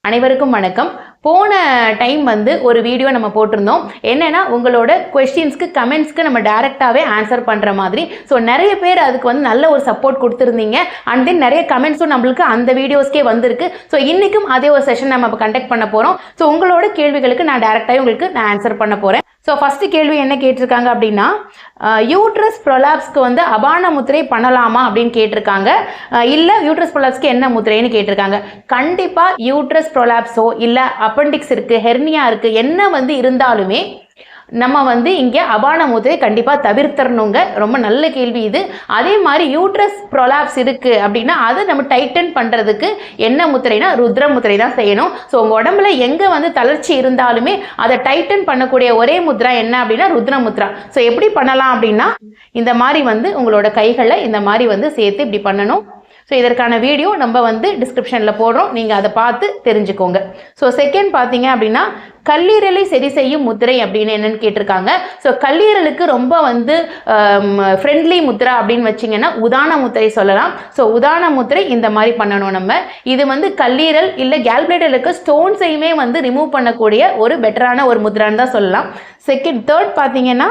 அனைவருக்கும் வணக்கம். போன டைம் வந்து ஒரு வீடியோ நம்ம போட்டிருந்தோம். என்னன்னா உங்களோட क्वेश्चंसக்கு கமெண்ட்ஸ்க்கு நம்ம டைரக்டாவே ஆன்சர் பண்ற மாதிரி. சோ நிறைய பேர் அதுக்கு வந்து நல்ல ஒரு சப்போர்ட் கொடுத்திருந்தீங்க. அண்ட் தென் நிறைய கமெண்ட்ஸும் நமக்கு அந்த வீடியோஸ்க்கே வந்திருக்கு. சோ இன்னைக்கும் அதே ஒரு செஷன் நம்ம கண்டக்ட் பண்ண போறோம். சோ உங்களோட கேள்விகளுக்கு நான் டைரக்டாவே உங்களுக்கு நான் ஆன்சர் பண்ண போறேன். ஸோ ஃபர்ஸ்ட் கேள்வி என்ன கேட்டிருக்காங்க அப்படின்னா, யூட்ரஸ் ப்ரொலாப்ஸ்க்கு வந்து அபான முத்திரை பண்ணலாமா அப்படின்னு கேட்டிருக்காங்க. இல்லை யூட்ரஸ் ப்ரொலாப்ஸ்க்கு என்ன முத்திரைன்னு கேட்டிருக்காங்க. கண்டிப்பாக யூட்ரஸ் ப்ரொலாப்ஸோ இல்லை அப்பெண்டிக்ஸ் இருக்குது, ஹெர்னியா இருக்குது, என்ன வந்து இருந்தாலுமே நம்ம வந்து இங்கே அபான முத்திரை கண்டிப்பாக தவிர்த்தரணுங்க. ரொம்ப நல்ல கேள்வி இது. அதே மாதிரி யூட்ரஸ் ப்ரொலாப்ஸ் இருக்குது அப்படின்னா அதை நம்ம டைட்டன் பண்ணுறதுக்கு என்ன முத்திரைனா ருத்ர முத்திரை தான் செய்யணும். ஸோ உங்கள் உடம்புல எங்கே வந்து தளர்ச்சி இருந்தாலுமே அதை டைட்டன் பண்ணக்கூடிய ஒரே முத்ரா என்ன அப்படின்னா ருத்ர முத்ரா. ஸோ எப்படி பண்ணலாம் அப்படின்னா இந்த மாதிரி வந்து உங்களோட கைகளை இந்த மாதிரி வந்து சேர்த்து இப்படி பண்ணணும். ஸோ இதற்கான வீடியோ நம்ம வந்து டிஸ்கிரிப்ஷனில் போடுறோம், நீங்கள் அதை பார்த்து தெரிஞ்சுக்கோங்க. ஸோ செகண்ட் பார்த்தீங்க அப்படின்னா கல்லீரலை சரி செய்யும் முத்திரை அப்படின்னு என்னன்னு கேட்டிருக்காங்க. ஸோ கல்லீரலுக்கு ரொம்ப வந்து ஃப்ரெண்ட்லி முத்திரை அப்படின்னு வச்சிங்கன்னா உதான முத்திரை சொல்லலாம். ஸோ உதான முத்திரை இந்த மாதிரி பண்ணணும் நம்ம. இது வந்து கல்லீரல் இல்லை கேல்பிளேடர் இருக்க ஸ்டோன்ஸையுமே வந்து ரிமூவ் பண்ணக்கூடிய ஒரு பெட்டரான ஒரு முத்திரான்னு தான் சொல்லலாம். தேர்ட் பார்த்தீங்கன்னா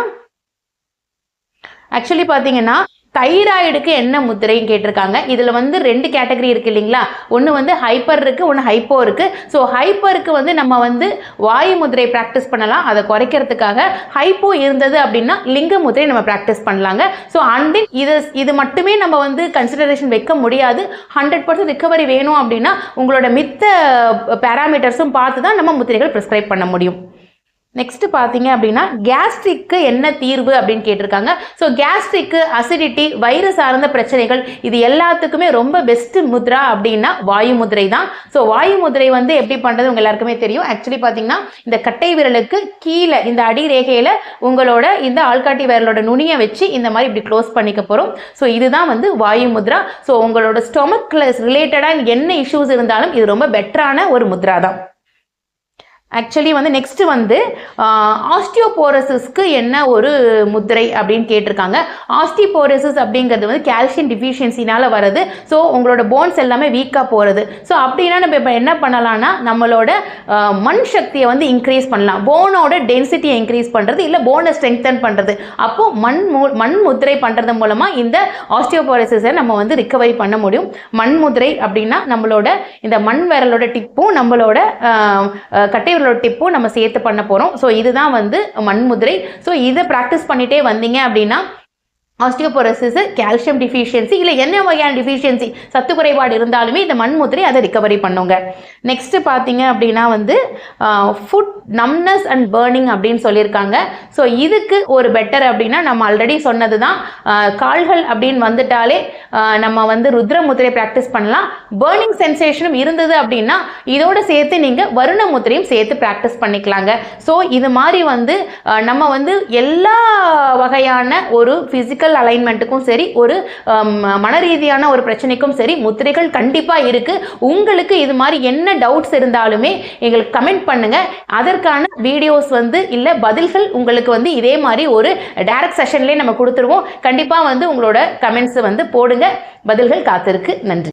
ஆக்சுவலி பார்த்தீங்கன்னா தைராய்டுக்கு என்ன முத்திரைன்னு கேட்டிருக்காங்க. இதில் வந்து ரெண்டு கேட்டகரி இருக்குது இல்லைங்களா. ஒன்று வந்து ஹைப்பர் இருக்குது, ஒன்று ஹைப்போ இருக்குது. ஸோ ஹைப்பருக்கு வந்து நம்ம வந்து வாயு முத்திரை ப்ராக்டிஸ் பண்ணலாம், அதை குறைக்கிறதுக்காக. ஹைப்போ இருந்தது அப்படின்னா லிங்க முத்திரை நம்ம ப்ராக்டிஸ் பண்ணலாங்க. ஸோ அண்ட் இது மட்டுமே நம்ம வந்து கன்சிடரேஷன் வைக்க முடியாது. 100% ரிகவரி வேணும் அப்படின்னா உங்களோட மித்த பேராமீட்டர்ஸும் பார்த்து தான் நம்ம முத்திரைகள் ப்ரிஸ்கிரைப் பண்ண முடியும். நெக்ஸ்ட் பார்த்தீங்க அப்படின்னா கேஸ்ட்ரிக்கு என்ன தீர்வு அப்படின்னு கேட்டிருக்காங்க. ஸோ கேஸ்ட்ரிக்கு, அசிடிட்டி, வயிறு சார்ந்த பிரச்சனைகள் இது எல்லாத்துக்குமே ரொம்ப பெஸ்ட் முத்ரா அப்படின்னா வாயு முதிரை தான். ஸோ வாயு முதிரை வந்து எப்படி பண்ணுறது உங்க எல்லாருக்குமே தெரியும். ஆக்சுவலி பார்த்தீங்கன்னா இந்த கட்டை விரலுக்கு கீழே இந்த அடி ரேகையில் உங்களோட இந்த ஆள்காட்டி விரலோட நுனியை வச்சு இந்த மாதிரி இப்படி க்ளோஸ் பண்ணிக்க போகிறோம். ஸோ இதுதான் வந்து வாயு முத்ரா. ஸோ உங்களோட ஸ்டொமக் ரிலேட்டடாக என்ன இஷ்யூஸ் இருந்தாலும் இது ரொம்ப பெட்டரான ஒரு முத்ரா தான். ஆக்சுவலி வந்து நெக்ஸ்ட் வந்து ஆஸ்டியோபோரோசிஸ்க்கு என்ன ஒரு முத்திரை அப்படின்னு கேட்டிருக்காங்க. ஆஸ்டியோபோரோசிஸ் அப்படிங்கிறது வந்து கால்சியம் டிஃபிஷியன்சினால வருது. ஸோ உங்களோட போன்ஸ் எல்லாமே வீக்காக போகிறது. ஸோ அப்படின்னா நம்ம இப்போ என்ன பண்ணலாம்னா நம்மளோட மண் சக்தியை வந்து இன்க்ரீஸ் பண்ணலாம், போனோட டென்சிட்டியை இன்க்ரீஸ் பண்ணுறது, இல்லை போனை ஸ்ட்ரெங்தன் பண்ணுறது. அப்போது மண் முத்திரை பண்ணுறது மூலமாக இந்த ஆஸ்டியோபோரோசிஸை நம்ம வந்து ரிகவரி பண்ண முடியும். மண் முத்திரை அப்படின்னா நம்மளோட இந்த மண் விரலோட டிப்பும் நம்மளோட கட்டை டிப்பும் நம்ம சேர்த்து பண்ண போறோம். ஸோ இதுதான் வந்து மண் முதிரை. ஸோ இதை ப்ராக்டிஸ் பண்ணிட்டே வந்தீங்க அப்படின்னா ஆஸ்டியோபோரோசிஸ், கால்சியம் டிஃபிஷியன்சி இல்லை என்ன வகையான டிஃபிஷியன்சி சத்து குறைபாடு இருந்தாலுமே இந்த மண் முத்திரை அதை ரிகவரி பண்ணுங்க. நெக்ஸ்ட் பார்த்தீங்க அப்படின்னா வந்து ஃபுட் நம்னஸ் அண்ட் பர்னிங் அப்படின்னு சொல்லியிருக்காங்க. ஸோ இதுக்கு ஒரு பெட்டர் அப்படின்னா நம்ம ஆல்ரெடி சொன்னது தான். கால்கள் அப்படின்னு வந்துட்டாலே நம்ம வந்து ருத்ர முத்திரை ப்ராக்டிஸ் பண்ணலாம். பர்னிங் சென்சேஷனும் இருந்தது அப்படின்னா இதோட சேர்த்து நீங்கள் வருண முத்திரையும் சேர்த்து ப்ராக்டிஸ் பண்ணிக்கலாங்க. ஸோ இது மாதிரி வந்து நம்ம வந்து எல்லா வகையான ஒரு ஃபிசிக்கல் அலைன்மெண்ட்டுக்கும் சரி, ஒரு மன ரீதியான ஒரு பிரச்சனைக்கும் சரி முத்திரைகள் கண்டிப்பாக இருக்கு. உங்களுக்கு இது மாதிரி என்ன டவுட்ஸ் இருந்தாலுமே எங்களுக்கு கமெண்ட் பண்ணுங்க. அதற்கான வீடியோஸ் வந்து இல்லை பதில்கள் உங்களுக்கு வந்து இதே மாதிரி ஒரு டைரக்ட் செஷன்லேயே நம்ம கொடுத்துருவோம். கண்டிப்பாக வந்து உங்களோட கமெண்ட்ஸ் வந்து போடுங்க, பதில்கள் காத்திருக்கு. நன்றி.